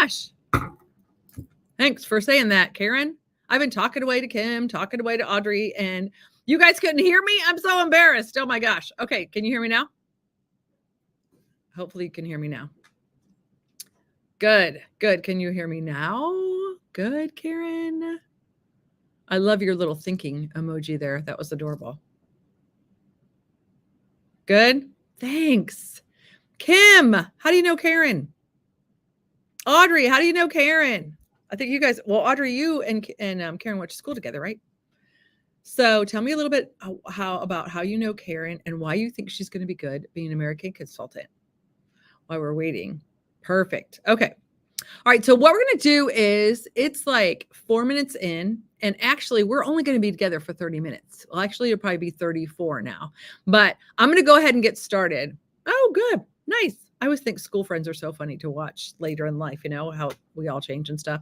gosh. Thanks for saying that, Karen. I've been talking away to Kim, talking away to Audrey, and you guys couldn't hear me? I'm so embarrassed. Oh my gosh. Okay, can you hear me now? Hopefully you can hear me now. Good, good. Can you hear me now? Good, Karen. I love your little thinking emoji there. That was adorable. Good. Thanks. Kim, how do you know Karen? Audrey, how do you know Karen? I think you guys, well, Audrey, you and Karen went to school together, right? So tell me a little bit about how you know Karen and why you think she's going to be good being an American consultant while we're waiting. Perfect. Okay. All right. So what we're going to do is it's like 4 minutes in, and actually we're only going to be together for 30 minutes. Well, actually it'll probably be 34 now, but I'm going to go ahead and get started. Oh, good. Nice. I always think school friends are so funny to watch later in life, you know, how we all change and stuff.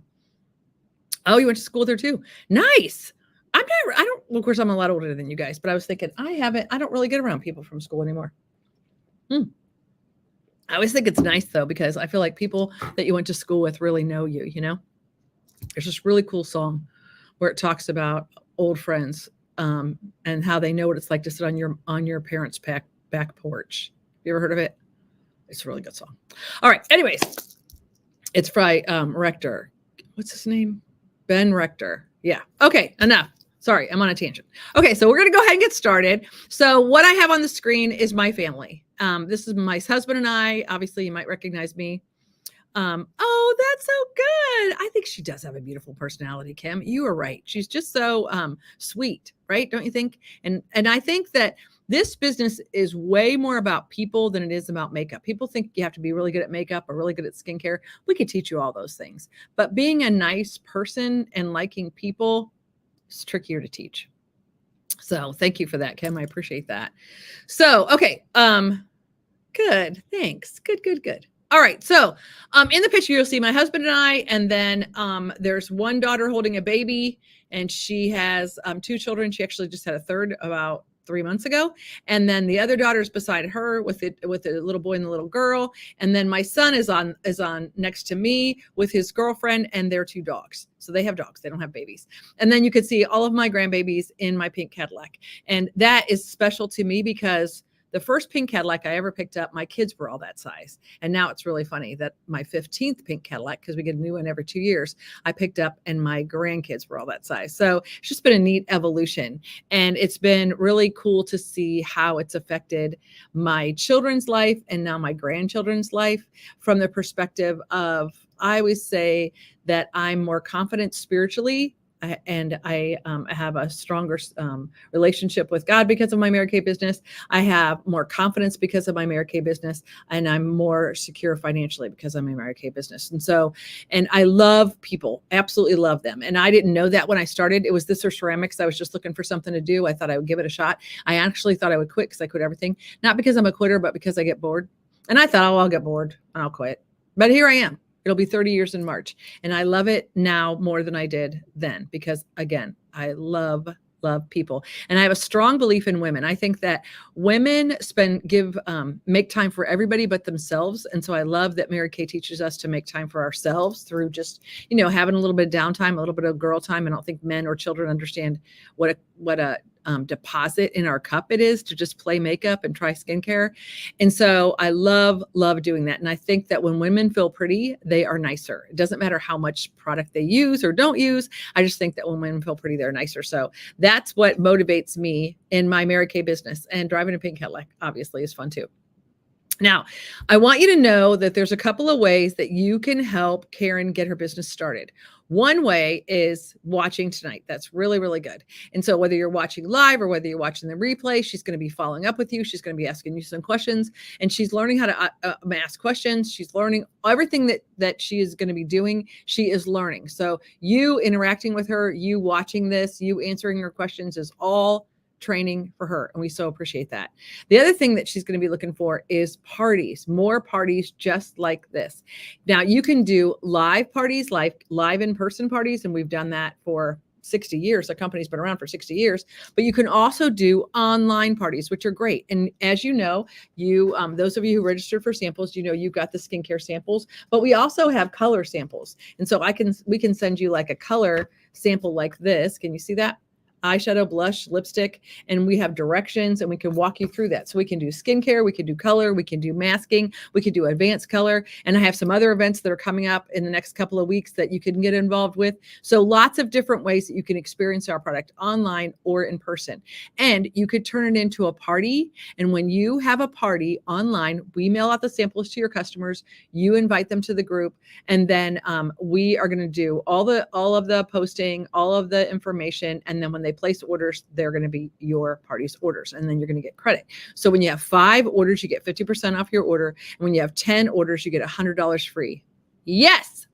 Oh, you went to school there too. Nice. Well, of course I'm a lot older than you guys, but I was thinking I don't really get around people from school anymore. I always think it's nice though, because I feel like people that you went to school with really know you, you know. There's this really cool song where it talks about old friends and how they know what it's like to sit on your parents' back porch. You ever heard of it? It's a really good song. All right. Anyways, it's by Rector. What's his name? Ben Rector. Yeah. Okay. Enough. Sorry, I'm on a tangent. Okay, so we're going to go ahead and get started. So what I have on the screen is my family. This is my husband and I. Obviously, you might recognize me. Oh, that's so good. I think she does have a beautiful personality, Kim. You are right. She's just so sweet, right? Don't you think? And I think that this business is way more about people than it is about makeup. People think you have to be really good at makeup or really good at skincare. We could teach you all those things. But being a nice person and liking people, it's trickier to teach. So thank you for that, Kim. I appreciate that. So, okay. Good. Thanks. Good. All right. So, in the picture, you'll see my husband and I, and then, there's one daughter holding a baby, and she has, 2 children. She actually just had a third about 3 months ago. And then the other daughter's beside her with the little boy and the little girl. And then my son is on next to me with his girlfriend and their 2 dogs. So they have dogs. They don't have babies. And then you could see all of my grandbabies in my pink Cadillac. And that is special to me because the first pink Cadillac I ever picked up, my kids were all that size. And now it's really funny that my 15th pink Cadillac, because we get a new one every 2 years, I picked up and my grandkids were all that size. So it's just been a neat evolution. And it's been really cool to see how it's affected my children's life and now my grandchildren's life from the perspective of, I always say that I'm more confident spiritually and I have a stronger relationship with God because of my Mary Kay business. I have more confidence because of my Mary Kay business, and I'm more secure financially because of my Mary Kay business. And I love people, absolutely love them. And I didn't know that when I started. It was This or Ceramics. I was just looking for something to do. I thought I would give it a shot. I actually thought I would quit because I quit everything, not because I'm a quitter, but because I get bored. And I thought, oh, I'll get bored and I'll quit. But here I am. It'll be 30 years in March. And I love it now more than I did then, because again, I love people. And I have a strong belief in women. I think that women make time for everybody but themselves. And so I love that Mary Kay teaches us to make time for ourselves through just, having a little bit of downtime, a little bit of girl time. I don't think men or children understand what a deposit in our cup it is to just play makeup and try skincare. And so I love doing that. And I think that when women feel pretty, they are nicer. It doesn't matter how much product they use or don't use. I just think that when women feel pretty, they're nicer. So that's what motivates me in my Mary Kay business. And driving a pink Cadillac obviously is fun too. Now, I want you to know that there's a couple of ways that you can help Karen get her business started. One way is watching tonight. That's really, really good. And so whether you're watching live or whether you're watching the replay, she's going to be following up with you. She's going to be asking you some questions, and she's learning how to ask questions. She's learning everything that she is going to be doing. She is learning. So you interacting with her, you watching this, you answering her questions is all training for her. And we so appreciate that. The other thing that she's going to be looking for is parties, more parties just like this. Now you can do live parties, live in-person parties. And we've done that for 60 years. The company's been around for 60 years, but you can also do online parties, which are great. And as you know, those of you who registered for samples, you've got the skincare samples, but we also have color samples. And so we can send you like a color sample like this. Can you see that? Eyeshadow, blush, lipstick, and we have directions and we can walk you through that. So we can do skincare, we can do color, we can do masking, we can do advanced color. And I have some other events that are coming up in the next couple of weeks that you can get involved with. So lots of different ways that you can experience our product online or in person. And you could turn it into a party. And when you have a party online, we mail out the samples to your customers, you invite them to the group, and then we are going to do all of the posting, all of the information. And then when they place orders, they're going to be your party's orders, and then you're going to get credit. So when you have 5 orders, you get 50% off your order. And when you have 10 orders, you get $100 free. Yes,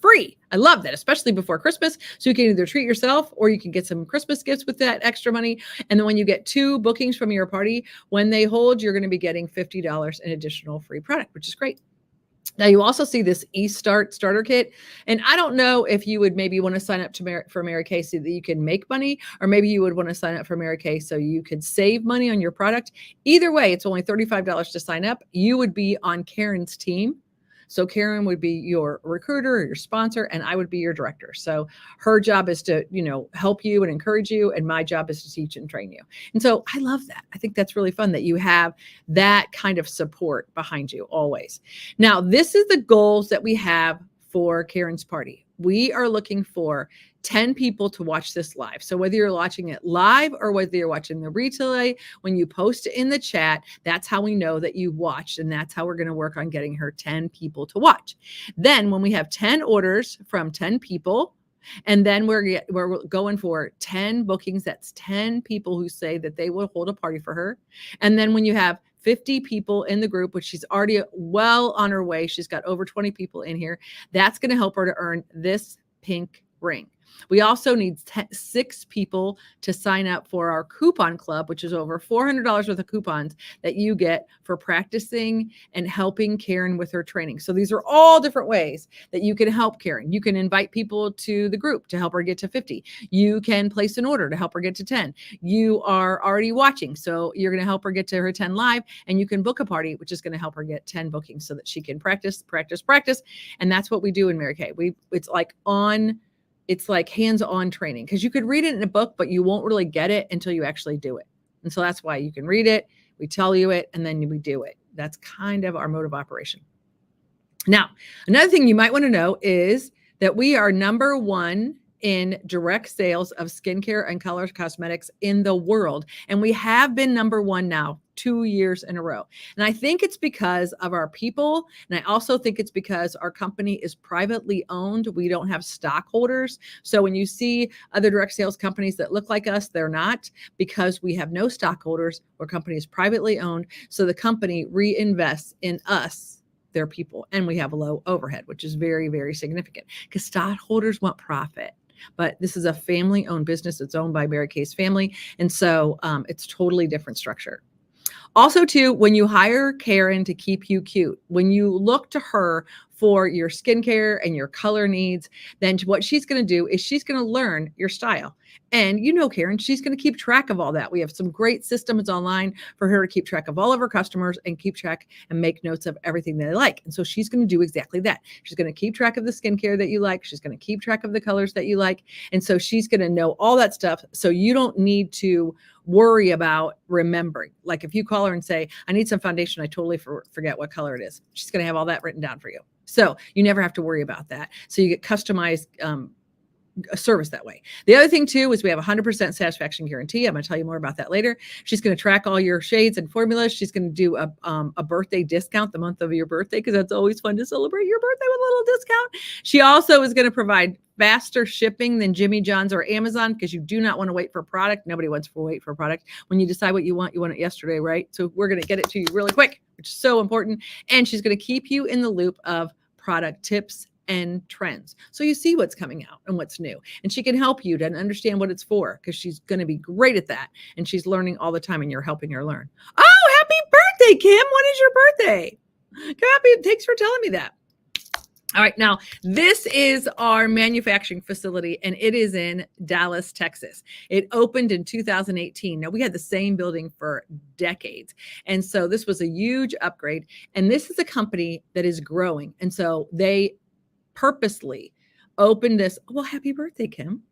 free. I love that, especially before Christmas. So you can either treat yourself or you can get some Christmas gifts with that extra money. And then when you get 2 bookings from your party, when they hold, you're going to be getting $50 in additional free product, which is great. Now you also see this eStart starter kit. And I don't know if you would maybe want to sign up for Mary Kay so that you can make money, or maybe you would want to sign up for Mary Kay so you could save money on your product. Either way, it's only $35 to sign up. You would be on Karen's team. So Karen would be your recruiter or your sponsor, and I would be your director. So her job is to, help you and encourage you. And my job is to teach and train you. And so I love that. I think that's really fun that you have that kind of support behind you always. Now, this is the goals that we have for Karen's party. We are looking for 10 people to watch this live. So whether you're watching it live or whether you're watching the replay, when you post it in the chat, that's how we know that you watched. And that's how we're going to work on getting her 10 people to watch. Then when we have 10 orders from 10 people, and then we're going for 10 bookings, that's 10 people who say that they will hold a party for her. And then when you have 50 people in the group, which she's already well on her way, she's got over 20 people in here, that's going to help her to earn this pink ring. We also need 6 people to sign up for our coupon club, which is over $400 worth of coupons that you get for practicing and helping Karen with her training. So these are all different ways that you can help Karen. You can invite people to the group to help her get to 50. You can place an order to help her get to 10. You are already watching, so you're going to help her get to her 10 live, and you can book a party, which is going to help her get 10 bookings so that she can practice. And that's what we do in Mary Kay. It's like hands-on training, because you could read it in a book, but you won't really get it until you actually do it. And so that's why you can read it, we tell you it, and then we do it. That's kind of our mode of operation. Now, another thing you might want to know is that we are number 1 in direct sales of skincare and color cosmetics in the world. And we have been number 1 now 2 years in a row. And I think it's because of our people. And I also think it's because our company is privately owned. We don't have stockholders. So when you see other direct sales companies that look like us, they're not, because we have no stockholders. Our company is privately owned. So the company reinvests in us, their people, and we have a low overhead, which is very, very significant, because stockholders want profit. But this is a family-owned business. It's owned by Mary Kay's family. And so it's totally different structure. Also, too, when you hire Karen to keep you cute, when you look to her for your skincare and your color needs, then what she's going to do is she's going to learn your style. And Karen, she's going to keep track of all that. We have some great systems online for her to keep track of all of her customers and keep track and make notes of everything they like. And so she's going to do exactly that. She's going to keep track of the skincare that you like. She's going to keep track of the colors that you like. And so she's going to know all that stuff. So you don't need to worry about remembering. Like if you call her and say, I need some foundation, I totally forget what color it is. She's going to have all that written down for you. So you never have to worry about that. So you get customized a service that way. The other thing too is we have 100% satisfaction guarantee. I'm going to tell you more about that later. She's going to track all your shades and formulas. She's going to do a birthday discount the month of your birthday, because that's always fun to celebrate your birthday with a little discount. She also is going to provide faster shipping than Jimmy John's or Amazon, because you do not want to wait for a product. Nobody wants to wait for a product. When you decide what you want it yesterday, right? So we're going to get it to you really quick, which is so important. And she's going to keep you in the loop of product tips and trends. So you see what's coming out and what's new. And she can help you to understand what it's for, because she's going to be great at that. And she's learning all the time, and you're helping her learn. Oh, happy birthday, Kim. When is your birthday? Happy. Thanks for telling me that. All right, now this is our manufacturing facility, and it is in Dallas, Texas. It opened in 2018. Now, we had the same building for decades, and so this was a huge upgrade. And this is a company that is growing, and so they purposely opened this. Well, happy birthday, Kim.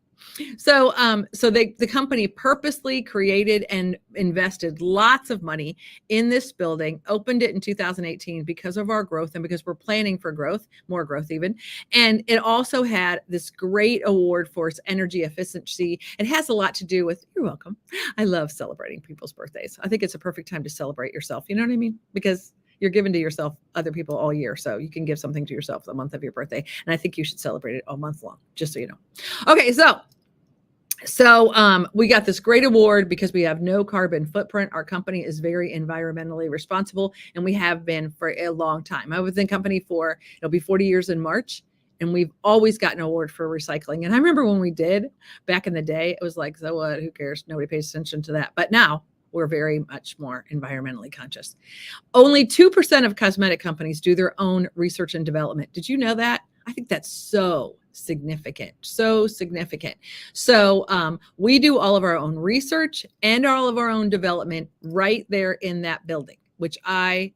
So the company purposely created and invested lots of money in this building, opened it in 2018 because of our growth and because we're planning for growth, more growth even. And it also had this great award for its energy efficiency. It has a lot to do with, you're welcome. I love celebrating people's birthdays. I think it's a perfect time to celebrate yourself. You know what I mean? Because you're giving to yourself, other people all year. So you can give something to yourself the month of your birthday. And I think you should celebrate it all month long, just so you know. Okay, so we got this great award because we have no carbon footprint. Our company is very environmentally responsible, and we have been for a long time. I was in company for, it'll be 40 years in March, and we've always gotten an award for recycling. And I remember when we did back in the day, it was like, so what, who cares? Nobody pays attention to that. But now we're very much more environmentally conscious. Only 2% of cosmetic companies do their own research and development. Did you know that? I think that's so significant. So we do all of our own research and all of our own development right there in that building, which I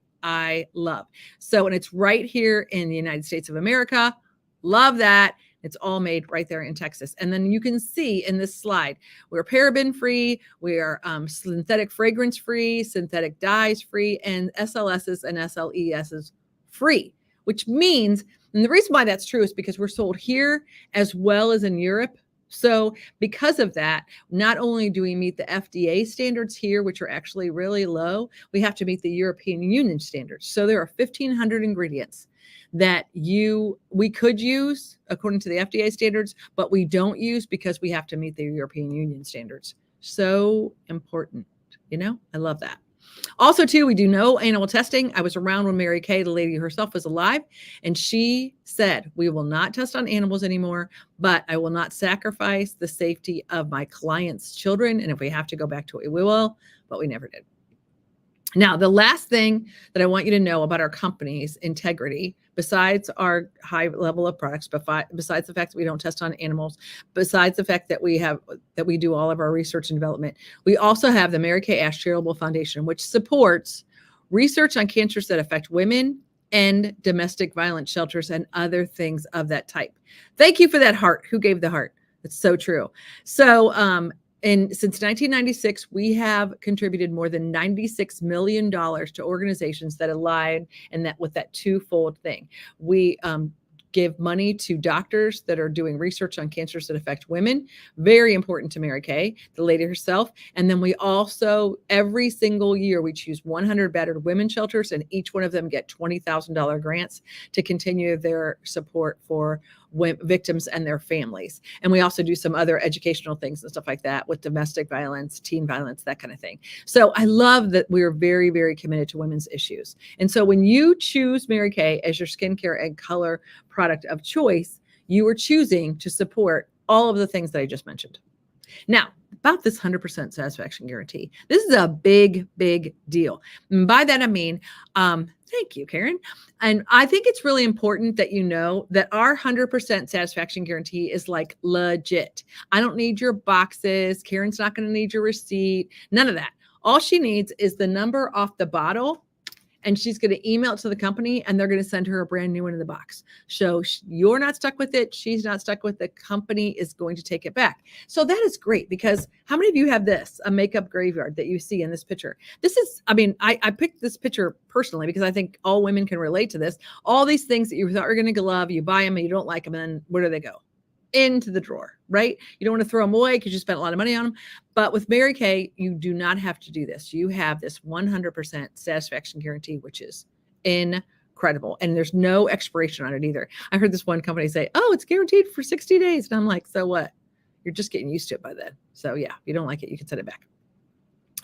love. So, and it's right here in the United States of America. Love that. It's all made right there in Texas. And then you can see in this slide, we're paraben free, we are synthetic fragrance free, synthetic dyes free, and SLSs and SLESs free, which means, and the reason why that's true is because we're sold here as well as in Europe. So because of that, not only do we meet the FDA standards here, which are actually really low, we have to meet the European Union standards. So there are 1,500 ingredients that we could use according to the FDA standards, but we don't use because we have to meet the European Union standards. So important, I love that. Also, too, we do no animal testing. I was around when Mary Kay, the lady herself, was alive, and she said, we will not test on animals anymore, but I will not sacrifice the safety of my clients' children. And if we have to go back to it, we will, but we never did. Now, the last thing that I want you to know about our company's integrity, besides our high level of products, besides the fact that we don't test on animals, besides the fact that we do all of our research and development, we also have the Mary Kay Ash Charitable Foundation, which supports research on cancers that affect women and domestic violence shelters and other things of that type. Thank you for that heart. Who gave the heart? It's so true. So, and since 1996, we have contributed more than $96 million to organizations that align and that with that twofold thing. We give money to doctors that are doing research on cancers that affect women. Very important to Mary Kay, the lady herself. And then we also, every single year, we choose 100 battered women shelters, and each one of them get $20,000 grants to continue their support for victims and their families. And we also do some other educational things and stuff like that with domestic violence, teen violence, that kind of thing. So I love that we're very, very committed to women's issues. And so when you choose Mary Kay as your skincare and color product of choice, you are choosing to support all of the things that I just mentioned. Now, about this 100% satisfaction guarantee. This is a big, big deal. And by that, I mean, thank you, Karen. And I think it's really important that you know that our 100% satisfaction guarantee is like legit. I don't need your boxes. Karen's not going to need your receipt. None of that. All she needs is the number off the bottle, and she's going to email it to the company, and they're going to send her a brand new one in the box. So you're not stuck with it. She's not stuck with it. The company is going to take it back. So that is great, because how many of you have this, a makeup graveyard that you see in this picture? This is, I mean, I picked this picture personally because I think all women can relate to this. All these things that you thought were going to love, you buy them and you don't like them, and then where do they go? Into the drawer, right? You don't want to throw them away because you spent a lot of money on them. But with Mary Kay, you do not have to do this. You have this 100% satisfaction guarantee, which is incredible. And there's no expiration on it either. I heard this one company say, oh, it's guaranteed for 60 days. And I'm like, so what? You're just getting used to it by then. So yeah, if you don't like it, you can send it back.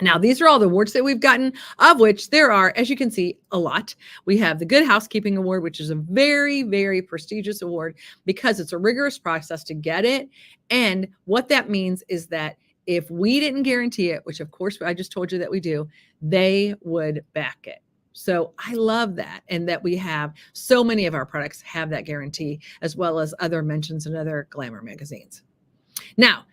Now, these are all the awards that we've gotten, of which there are, as you can see, a lot. We have the Good Housekeeping Award, which is a very, very prestigious award because it's a rigorous process to get it. And what that means is that if we didn't guarantee it, which of course I just told you that we do, they would back it. So I love that. And that we have so many of our products have that guarantee, as well as other mentions in other glamour magazines. Now,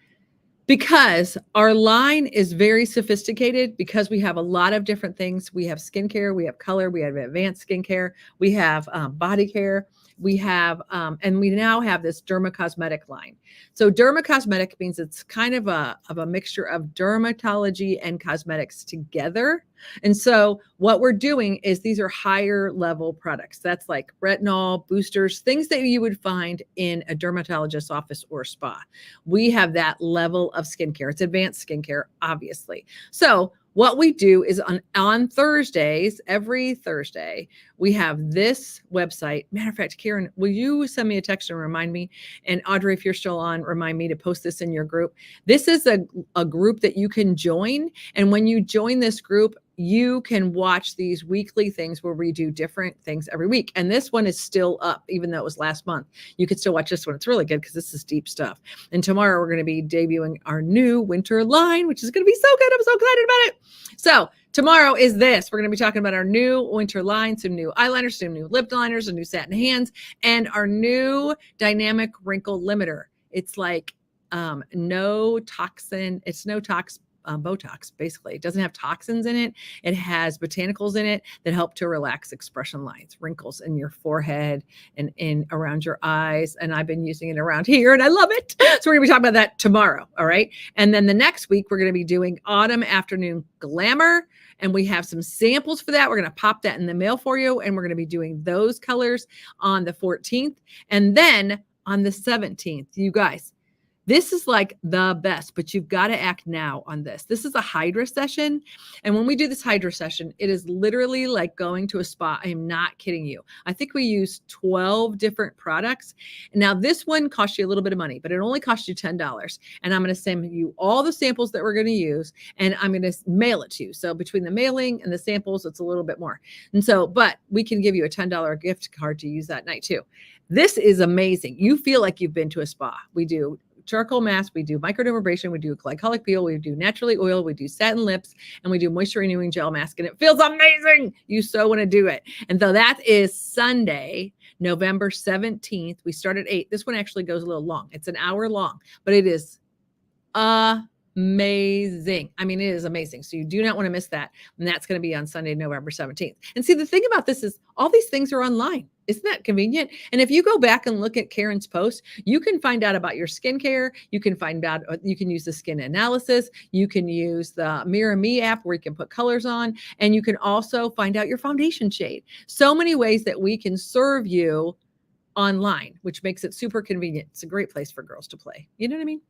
because our line is very sophisticated, because we have a lot of different things. We have skincare, we have color, we have advanced skincare, we have body care, we have, and we now have this dermacosmetic line. So dermacosmetic means it's kind of a mixture of dermatology and cosmetics together. And so what we're doing is these are higher level products. That's like retinol, boosters, things that you would find in a dermatologist's office or spa. We have that level of skincare. It's advanced skincare, obviously. So what we do is on Thursdays, every Thursday, we have this website. Matter of fact, Karen, will you send me a text and remind me? And Audrey, if you're still on, remind me to post this in your group. This is a group that you can join. And when you join this group, you can watch these weekly things where we do different things every week. And this one is still up, even though it was last month. You can still watch this one. It's really good because this is deep stuff. And tomorrow we're going to be debuting our new winter line, which is going to be so good. I'm so excited about it. So tomorrow is this. We're going to be talking about our new winter line, some new eyeliners, some new lip liners, a new satin hands, and our new dynamic wrinkle limiter. It's like no toxin. It's no toxin. Botox, basically. It doesn't have toxins in it. It has botanicals in it that help to relax expression lines, wrinkles in your forehead and in around your eyes. And I've been using it around here and I love it. So we're going to be talking about that tomorrow. All right. And then the next week, we're going to be doing autumn afternoon glamour. And we have some samples for that. We're going to pop that in the mail for you. And we're going to be doing those colors on the 14th. And then on the 17th, you guys, this is like the best, but you've got to act now on this. This is a Hydra session. And when we do this Hydra session, it is literally like going to a spa. I am not kidding you. I think we use 12 different products. Now, this one costs you a little bit of money, but it only costs you $10. And I'm going to send you all the samples that we're going to use, and I'm going to mail it to you. So between the mailing and the samples, it's a little bit more. And so, but we can give you a $10 gift card to use that night too. This is amazing. You feel like you've been to a spa. We do charcoal mask, we do microdermabrasion, we do glycolic peel, we do naturally oil, we do satin lips, and we do moisture renewing gel mask, and it feels amazing. You so want to do it. And so that is Sunday, November 17th. We start at 8. This one actually goes a little long. It's an hour long, but it is amazing. I mean, it is amazing. So you do not want to miss that. And that's going to be on Sunday, November 17th. And see, the thing about this is all these things are online. Isn't that convenient? And if you go back and look at Karen's post, you can find out about your skincare. You can find out, you can use the skin analysis. You can use the Mirror Me app where you can put colors on. And you can also find out your foundation shade. So many ways that we can serve you online, which makes it super convenient. It's a great place for girls to play. You know what I mean?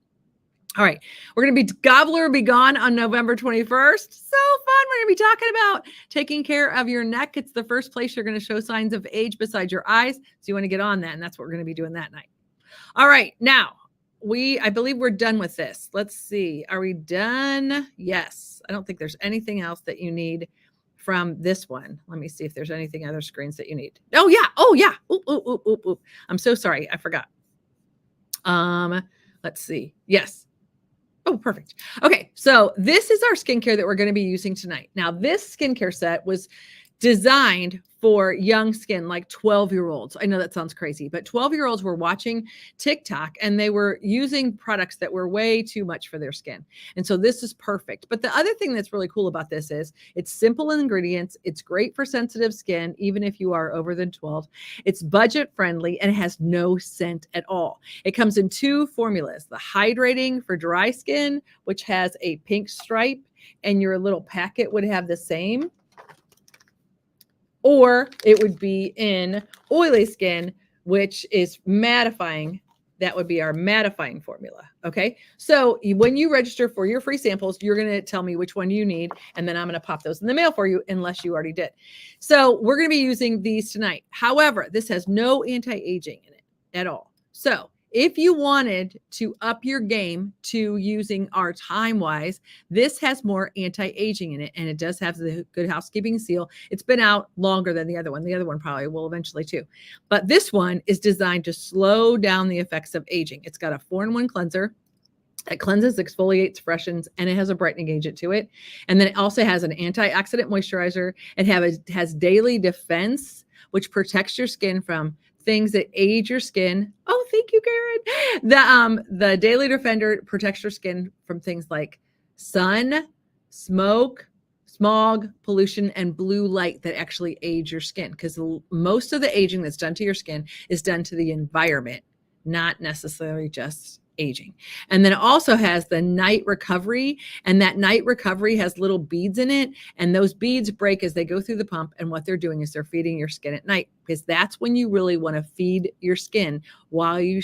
All right. We're going to be Gobbler Be Gone on November 21st. So fun. We're going to be talking about taking care of your neck. It's the first place you're going to show signs of age besides your eyes. So you want to get on that. And that's what we're going to be doing that night. All right. Now, I believe we're done with this. Let's see. Are we done? Yes. I don't think there's anything else that you need from this one. Let me see if there's anything other screens that you need. Oh, yeah. Oh, yeah. Oop. I'm so sorry. I forgot. Let's see. Yes. Oh, perfect. Okay. So this is our skincare that we're going to be using tonight. Now, this skincare set was designed for young skin, like 12-year-olds. I know that sounds crazy, but 12-year-olds were watching TikTok and they were using products that were way too much for their skin. And so this is perfect. But the other thing that's really cool about this is it's simple ingredients. It's great for sensitive skin, even if you are over than 12. It's budget friendly and it has no scent at all. It comes in 2 formulas, the hydrating for dry skin, which has a pink stripe, and your little packet would have the same. Or it would be in oily skin, which is mattifying. That would be our mattifying formula. Okay. So when you register for your free samples, you're going to tell me which one you need. And then I'm going to pop those in the mail for you unless you already did. So we're going to be using these tonight. However, this has no anti-aging in it at all. So if you wanted to up your game to using our Time Wise, this has more anti-aging in it, and it does have the Good Housekeeping seal. It's been out longer than the other one. The other one probably will eventually too. But this one is designed to slow down the effects of aging. It's got a 4-in-1 cleanser. It cleanses, exfoliates, freshens, and it has a brightening agent to it. And then it also has an antioxidant moisturizer. Has daily defense, which protects your skin from things that age your skin. Oh, thank you, Karen. The Daily Defender protects your skin from things like sun, smoke, smog, pollution, and blue light that actually age your skin. Because most of the aging that's done to your skin is done to the environment, not necessarily just aging. And then it also has the night recovery, and that night recovery has little beads in it, and those beads break as they go through the pump, and what they're doing is they're feeding your skin at night, because that's when you really want to feed your skin while you're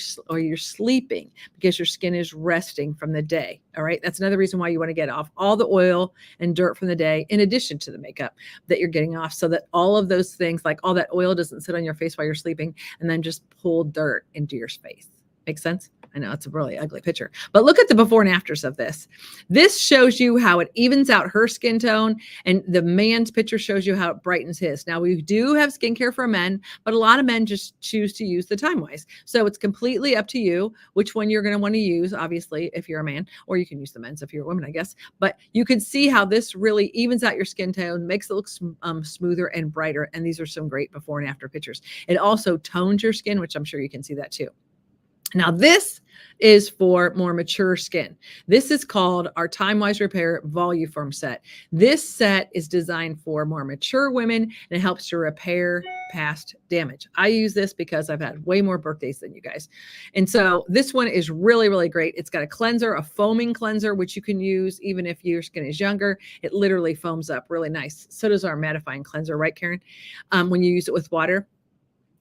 sleeping, because your skin is resting from the day. All right, that's another reason why you want to get off all the oil and dirt from the day, in addition to the makeup that you're getting off, so that all of those things, like all that oil, doesn't sit on your face while you're sleeping and then just pull dirt into your face. Make sense? I know it's a really ugly picture, but look at the before and afters of this. This shows you how it evens out her skin tone, and the man's picture shows you how it brightens his. Now, we do have skincare for men, but a lot of men just choose to use the Time Wise. So it's completely up to you which one you're going to want to use, obviously, if you're a man, or you can use the men's if you're a woman, I guess. But you can see how this really evens out your skin tone, makes it look smoother and brighter. And these are some great before and after pictures. It also tones your skin, which I'm sure you can see that too. Now, this is for more mature skin. This is called our Time Wise Repair Voluform set. This set is designed for more mature women, and it helps to repair past damage. I use this because I've had way more birthdays than you guys. And so this one is really, really great. It's got a cleanser, a foaming cleanser, which you can use even if your skin is younger. It literally foams up really nice. So does our mattifying cleanser, right, Karen? When you use it with water.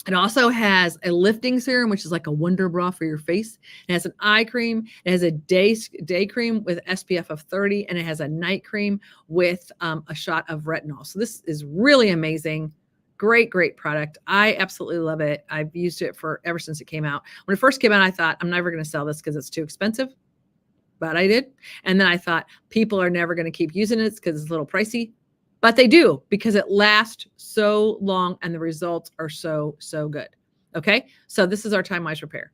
It also has a lifting serum, which is like a wonder bra for your face. It has an eye cream. It has a day cream with SPF of 30, and it has a night cream with a shot of retinol. So this is really amazing. Great, great product. I absolutely love it. I've used it for ever since it came out. When it first came out, I thought, I'm never going to sell this because it's too expensive. But I did. And then I thought, people are never going to keep using it because it's a little pricey. But they do, because it lasts so long and the results are so, so good. Okay. So this is our Time Wise Repair.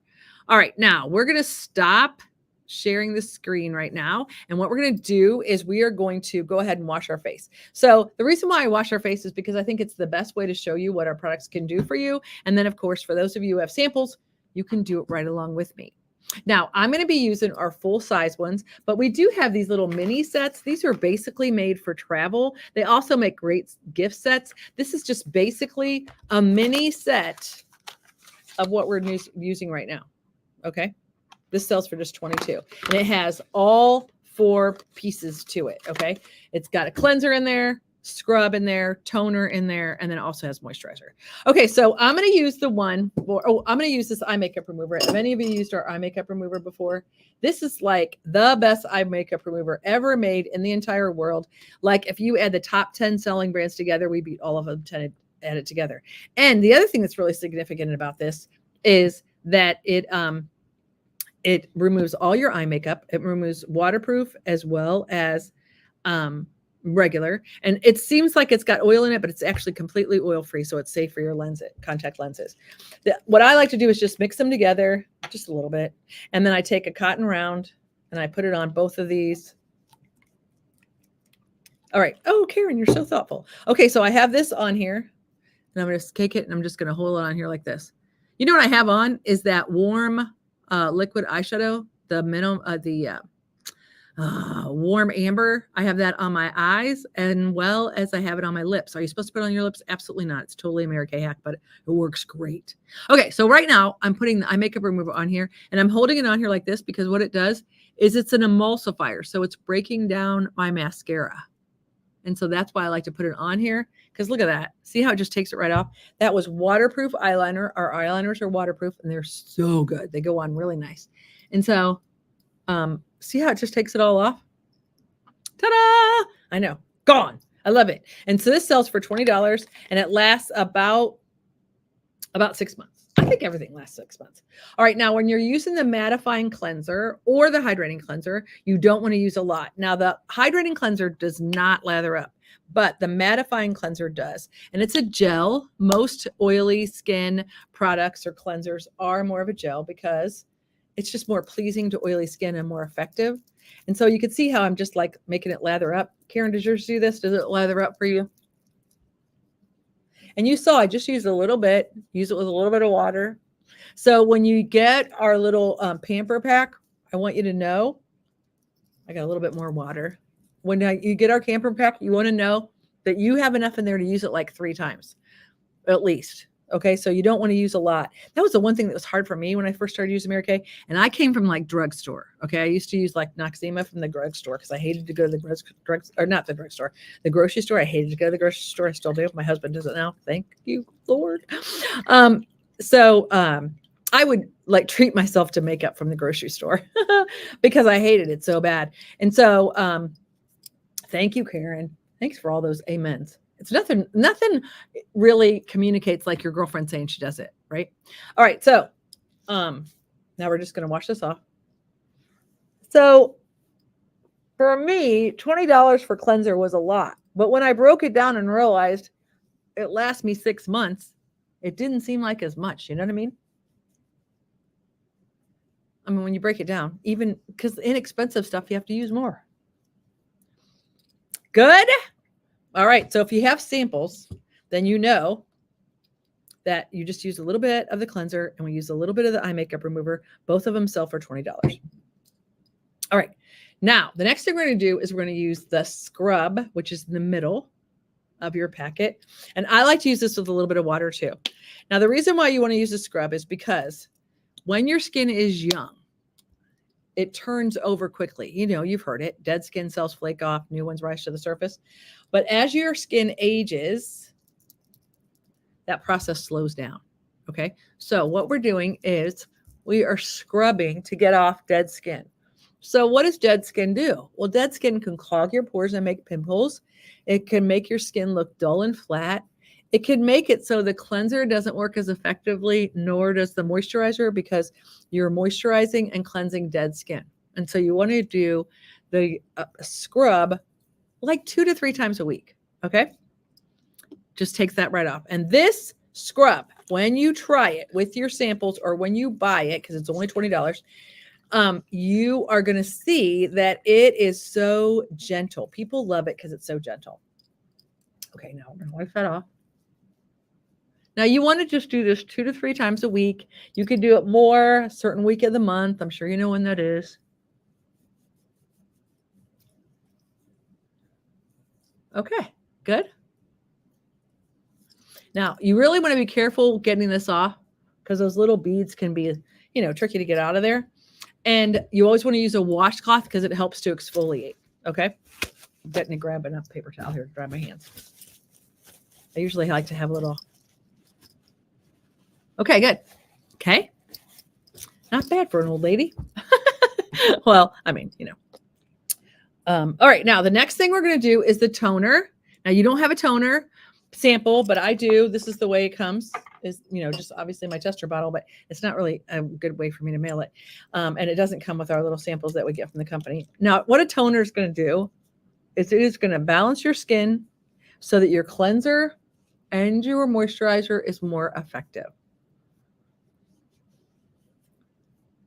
All right. Now we're going to stop sharing the screen right now. And what we're going to do is we are going to go ahead and wash our face. So the reason why I wash our face is because I think it's the best way to show you what our products can do for you. And then, of course, for those of you who have samples, you can do it right along with me. Now, I'm going to be using our full size ones, but we do have these little mini sets. These are basically made for travel. They also make great gift sets. This is just basically a mini set of what we're using right now. Okay. This sells for just $22, and it has all 4 pieces to it. Okay. It's got a cleanser in there, scrub in there, toner in there, and then it also has moisturizer. Okay, so I'm going to use the one for, I'm going to use this eye makeup remover. Have any of you used our eye makeup remover before? This is like the best eye makeup remover ever made in the entire world. Like if you add the top 10 selling brands together, we beat all of them added together. And the other thing that's really significant about this is that it removes all your eye makeup. It removes waterproof as well as regular, and it seems like it's got oil in it, but it's actually completely oil free, so it's safe for your contact lenses. What I like to do is just mix them together just a little bit, and then I take a cotton round and I put it on both of these. All right. Oh, Karen, you're so thoughtful. Okay, so I have this on here, and I'm going to take it and I'm just going to hold it on here like this. You know what I have on is that warm liquid eyeshadow, the minimum warm amber. I have that on my eyes, and well as I have it on my lips. Are you supposed to put it on your lips? Absolutely not. It's totally a Mary Kay hack, but it works great. Okay, so right now I'm putting the eye makeup remover on here, and I'm holding it on here like this because what it does is it's an emulsifier. So it's breaking down my mascara. And so that's why I like to put it on here, because look at that. See how it just takes it right off? That was waterproof eyeliner. Our eyeliners are waterproof, and they're so good. They go on really nice. And so see how it just takes it all off? Ta-da! I know. Gone. I love it. And so this sells for $20, and it lasts about 6 months. I think everything lasts 6 months. All right. Now, when you're using the mattifying cleanser or the hydrating cleanser, you don't want to use a lot. Now, the hydrating cleanser does not lather up, but the mattifying cleanser does. And it's a gel. Most oily skin products or cleansers are more of a gel because it's just more pleasing to oily skin and more effective. And so you can see how I'm just like making it lather up. Karen, does yours do this? Does it lather up for you? And you saw I just used a little bit, use it with a little bit of water. So when you get our little pamper pack, I want you to know, I got a little bit more water. When you get our camper pack, you want to know that you have enough in there to use it like 3 times, at least. Okay, so you don't want to use a lot. That was the one thing that was hard for me when I first started using Mary Kay. And I came from like drugstore. Okay, I used to use like Noxzema from the drugstore because I hated to go to the not the drugstore, the grocery store. I hated to go to the grocery store. I still do. My husband does it now. Thank you, Lord. So I would like treat myself to makeup from the grocery store because I hated it so bad. And so thank you, Karen. Thanks for all those amens. It's nothing really communicates like your girlfriend saying she does it, right? All right, so now we're just going to wash this off. So for me, $20 for cleanser was a lot. But when I broke it down and realized it lasts me 6 months, it didn't seem like as much. You know what I mean? I mean, when you break it down, even because inexpensive stuff, you have to use more. Good. All right. So if you have samples, then you know that you just use a little bit of the cleanser and we use a little bit of the eye makeup remover. Both of them sell for $20. All right. Now, the next thing we're going to do is we're going to use the scrub, which is in the middle of your packet. And I like to use this with a little bit of water too. Now, the reason why you want to use the scrub is because when your skin is young, it turns over quickly. You know, you've heard it. Dead skin cells flake off, new ones rise to the surface. But as your skin ages, that process slows down. Okay. So what we're doing is we are scrubbing to get off dead skin. So what does dead skin do? Well, dead skin can clog your pores and make pimples. It can make your skin look dull and flat. It can make it so the cleanser doesn't work as effectively, nor does the moisturizer, because you're moisturizing and cleansing dead skin. And so you want to do the scrub like 2 to 3 times a week. Okay. Just takes that right off. And this scrub, when you try it with your samples or when you buy it, because it's only $20, you are going to see that it is so gentle. People love it because it's so gentle. Okay. Now we're going to wipe that off. Now you want to just do this 2 to 3 times a week. You could do it more a certain week of the month. I'm sure you know when that is. Okay, good. Now you really want to be careful getting this off because those little beads can be, tricky to get out of there. And you always want to use a washcloth because it helps to exfoliate. Okay. I'm getting to grab enough paper towel here to dry my hands. I usually like to have a little. Okay, good. Okay. Not bad for an old lady. Well, I mean, all right. Now the next thing we're going to do is the toner. Now you don't have a toner sample, but I do. This is the way it comes. Is just obviously my tester bottle, but it's not really a good way for me to mail it. And it doesn't come with our little samples that we get from the company. Now, what a toner is going to do is it is going to balance your skin so that your cleanser and your moisturizer is more effective.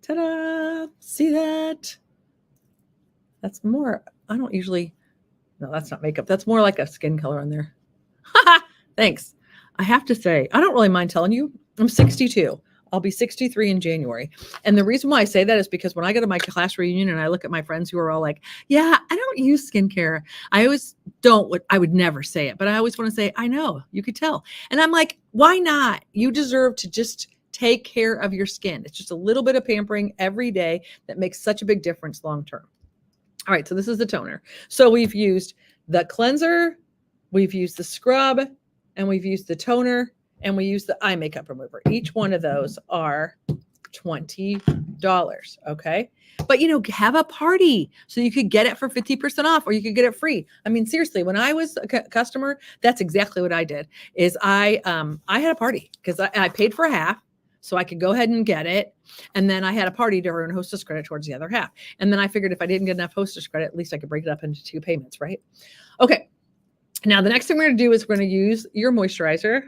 Ta-da! See that? That's more, I don't usually, no, that's not makeup. That's more like a skin color on there. Thanks. I have to say, I don't really mind telling you, I'm 62. I'll be 63 in January. And the reason why I say that is because when I go to my class reunion and I look at my friends who are all like, yeah, I don't use skincare. I always I would never say it, but I always want to say, I know, you could tell. And I'm like, why not? You deserve to just take care of your skin. It's just a little bit of pampering every day that makes such a big difference long-term. All right, so this is the toner. So we've used the cleanser, we've used the scrub, and we've used the toner, and we use the eye makeup remover. Each one of those are $20, okay? But, have a party so you could get it for 50% off or you could get it free. I mean, seriously, when I was a customer, that's exactly what I did, is I had a party because I paid for half so I could go ahead and get it. And then I had a party to earn hostess credit towards the other half. And then I figured if I didn't get enough hostess credit, at least I could break it up into 2 payments, right? Okay. Now, the next thing we're going to do is we're going to use your moisturizer.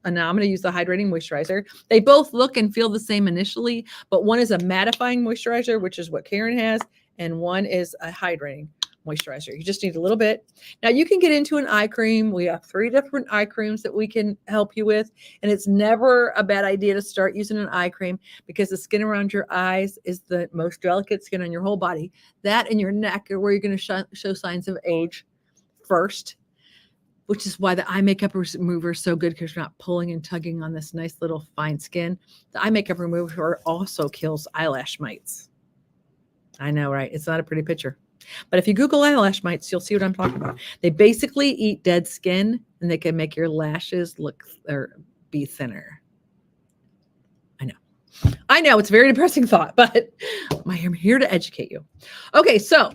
Now I'm going to use the hydrating moisturizer. They both look and feel the same initially, but one is a mattifying moisturizer, which is what Karen has, and one is a hydrating moisturizer. You just need a little bit. Now you can get into an eye cream. We have 3 different eye creams that we can help you with. And it's never a bad idea to start using an eye cream because the skin around your eyes is the most delicate skin on your whole body. That and your neck are where you're going to show signs of age first, which is why the eye makeup remover is so good because you're not pulling and tugging on this nice little fine skin. The eye makeup remover also kills eyelash mites. I know, right? It's not a pretty picture. But if you Google eyelash mites, you'll see what I'm talking about. They basically eat dead skin and they can make your lashes look or be thinner. I know it's a very depressing thought, but I'm here to educate you. Okay, so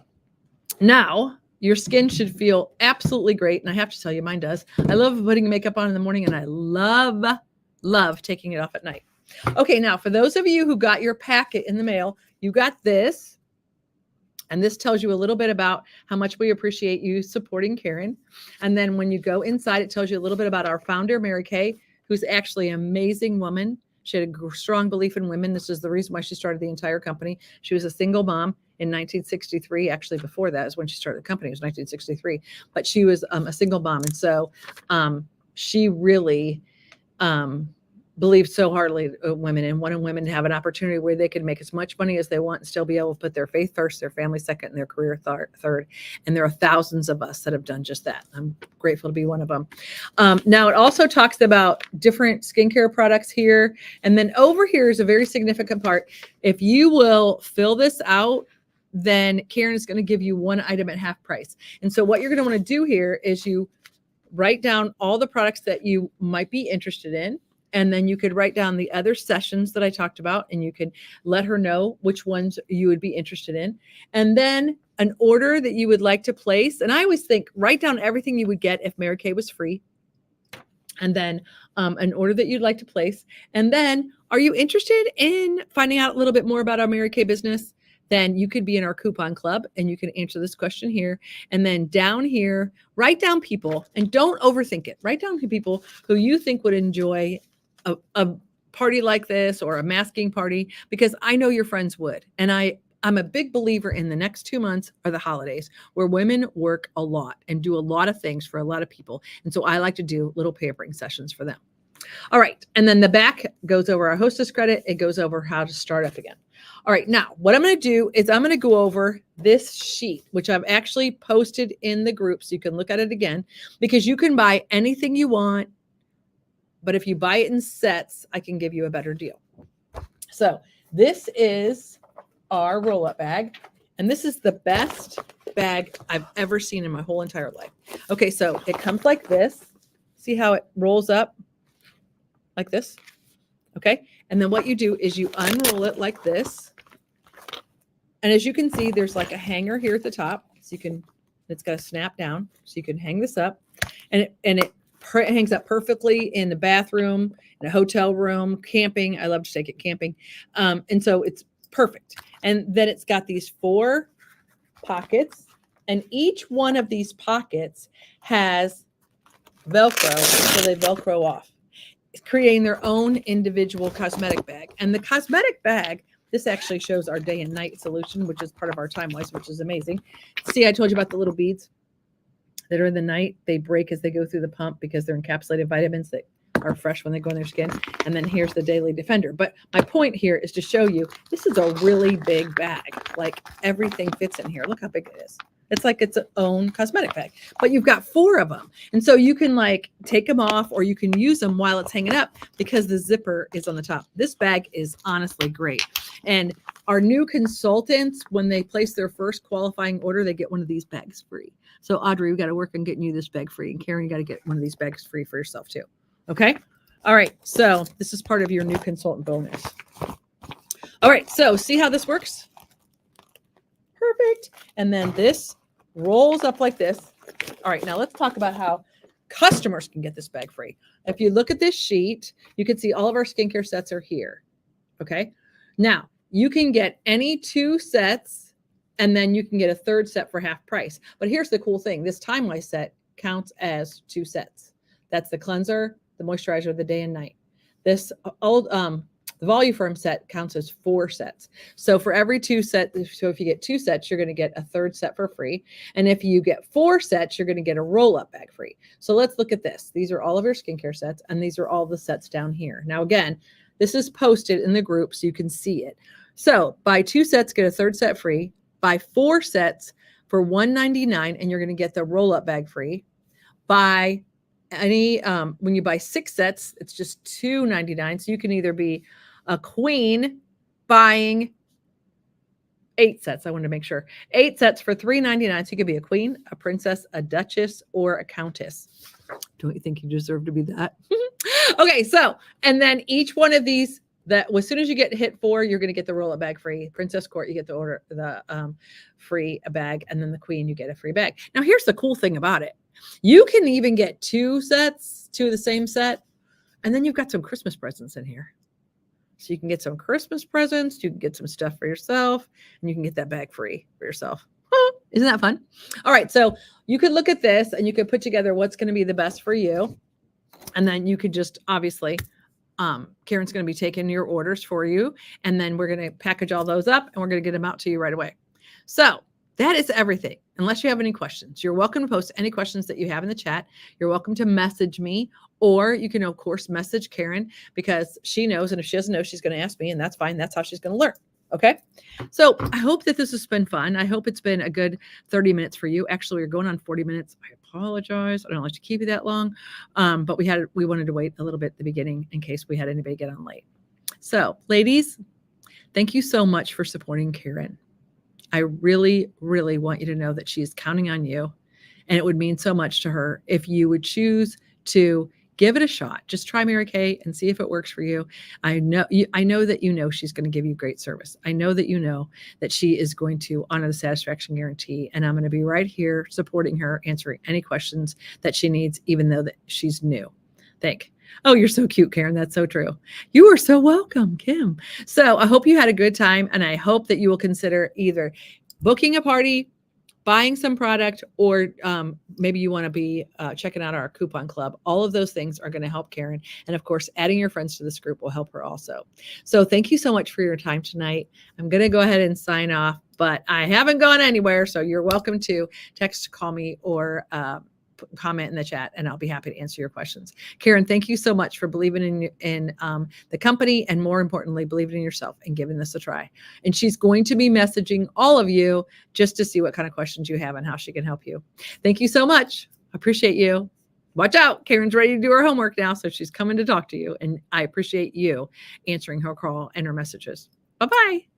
now your skin should feel absolutely great. And I have to tell you, mine does. I love putting makeup on in the morning and I love taking it off at night. Okay, now for those of you who got your packet in the mail, you got this. And this tells you a little bit about how much we appreciate you supporting Karen. And then when you go inside, it tells you a little bit about our founder, Mary Kay, who's actually an amazing woman. She had a strong belief in women. This is the reason why she started the entire company. She was a single mom in 1963. Actually, before that is when she started the company. It was 1963. But she was a single mom. And so she really believed so hardly in women and wanted women to have an opportunity where they could make as much money as they want and still be able to put their faith first, their family second, and their career third. And there are thousands of us that have done just that. I'm grateful to be one of them. Now, it also talks about different skincare products here. And then over here is a very significant part. If you will fill this out, then Karen is going to give you one item at half price. And so what you're going to want to do here is you write down all the products that you might be interested in. And then you could write down the other sessions that I talked about, and you could let her know which ones you would be interested in. And then an order that you would like to place. And I always think, write down everything you would get if Mary Kay was free. And then an order that you'd like to place. And then, are you interested in finding out a little bit more about our Mary Kay business? Then you could be in our coupon club and you can answer this question here. And then down here, write down people and don't overthink it. Write down people who you think would enjoy a party like this or a masking party, because I know your friends would. And I'm a big believer in the next 2 months are the holidays where women work a lot and do a lot of things for a lot of people. And so I like to do little pampering sessions for them. All right. And then the back goes over our hostess credit. It goes over how to start up again. All right. Now, what I'm going to do is I'm going to go over this sheet, which I've actually posted in the group so you can look at it again, because you can buy anything you want. But if you buy it in sets, I can give you a better deal. So this is our roll-up bag. And this is the best bag I've ever seen in my whole entire life. Okay, so it comes like this. See how it rolls up like this? Okay. And then what you do is you unroll it like this. And as you can see, there's like a hanger here at the top. So it's got to snap down. So you can hang this up. And it hangs up perfectly in the bathroom, in a hotel room, camping. I love to take it camping. And so it's perfect. And then it's got these 4 pockets, and each one of these pockets has Velcro, so they Velcro off, creating their own individual cosmetic bag. And the cosmetic bag, this actually shows our day and night solution, which is part of our TimeWise, which is amazing. See, I told you about the little beads that are in the night. They break as they go through the pump because they're encapsulated vitamins that are fresh when they go in their skin. And then here's the Daily Defender. But my point here is to show you, this is a really big bag. Like everything fits in here. Look how big it is. It's like its own cosmetic bag, but you've got 4 of them. And so you can like take them off or you can use them while it's hanging up because the zipper is on the top. This bag is honestly great. And our new consultants, when they place their first qualifying order, they get one of these bags free. So Audrey, we got to work on getting you this bag free. And Karen, you got to get one of these bags free for yourself too. Okay. All right. So this is part of your new consultant bonus. All right. So see how this works? Perfect. And then this rolls up like this. All right. Now let's talk about how customers can get this bag free. If you look at this sheet, you can see all of our skincare sets are here. Okay. Now you can get any 2 sets and then you can get a 3rd set for half price. But here's the cool thing. This TimeWise set counts as 2 sets. That's the cleanser the moisturizer, the day and night. This old the Voluform set counts as 4 sets. So for every 2 sets, so if you get 2 sets, you're going to get a third set for free. And if you get 4 sets, you're going to get a roll-up bag free. So let's look at this. These are all of your skincare sets, and these are all the sets down here. Now, again, this is posted in the group so you can see it. So buy 2 sets, get a third set free. Buy 4 sets for $199, and you're going to get the roll-up bag free. Buy any when you buy 6 sets, it's just $2.99. So you can either be a queen buying 8 sets. I wanted to make sure 8 sets for $3.99. So you could be a queen, a princess, a duchess, or a countess. Don't you think you deserve to be that? Okay, so and then each one of these, that as soon as you get hit 4, you're going to get the roll-up bag free. Princess Court, you get the free bag, and then the queen, you get a free bag. Now, here's the cool thing about it. You can even get 2 sets, 2 of the same set, and then you've got some Christmas presents in here. So you can get some Christmas presents, you can get some stuff for yourself, and you can get that bag free for yourself. Isn't that fun? All right, so you could look at this and you could put together what's going to be the best for you. And then you could just obviously, Karen's going to be taking your orders for you. And then we're going to package all those up and we're going to get them out to you right away. So that is everything. Unless you have any questions, you're welcome to post any questions that you have in the chat. You're welcome to message me, or you can, of course, message Karen because she knows. And if she doesn't know, she's going to ask me, and that's fine. That's how she's going to learn. Okay. So I hope that this has been fun. I hope it's been a good 30 minutes for you. Actually, we're going on 40 minutes. I apologize. I don't like to keep you that long. But we wanted to wait a little bit at the beginning in case we had anybody get on late. So ladies, thank you so much for supporting Karen. I really, really want you to know that she is counting on you, and it would mean so much to her if you would choose to give it a shot. Just try Mary Kay and see if it works for you. I know that you know she's going to give you great service. I know that you know that she is going to honor the satisfaction guarantee, and I'm going to be right here supporting her, answering any questions that she needs, even though that she's new. Oh, you're so cute, Karen. That's so true. You are so welcome, Kim. So I hope you had a good time, and I hope that you will consider either booking a party, buying some product, or maybe you want to be checking out our coupon club. All of those things are going to help Karen. And of course, adding your friends to this group will help her also. So thank you so much for your time tonight. I'm going to go ahead and sign off, but I haven't gone anywhere. So you're welcome to text, call me, or comment in the chat, and I'll be happy to answer your questions. Karen, thank you so much for believing in the company, and more importantly, believing in yourself and giving this a try. And she's going to be messaging all of you just to see what kind of questions you have and how she can help you. Thank you so much. Appreciate you. Watch out. Karen's ready to do her homework now, so she's coming to talk to you, and I appreciate you answering her call and her messages. Bye-bye.